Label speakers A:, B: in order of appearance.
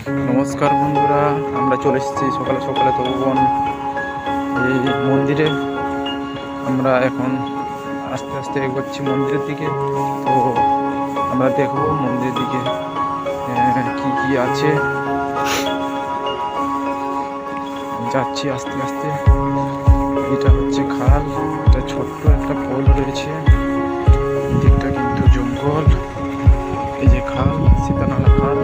A: নমস্কার বন্ধুরা, আমরা চলে এসেছি সকালে সকালে তপবন এই মন্দিরে। আমরা এখন আস্তে আস্তে এগোচ্ছি মন্দিরের দিকে। তো আমরা দেখবো মন্দিরের দিকে কি কি আছে। যাচ্ছি আস্তে আস্তে। এটা হচ্ছে খাল, এটা ছোট্ট একটা পোল রয়েছে, দিকটা কিন্তু জঙ্গল। এই যে খাল, সীতানালা খাল।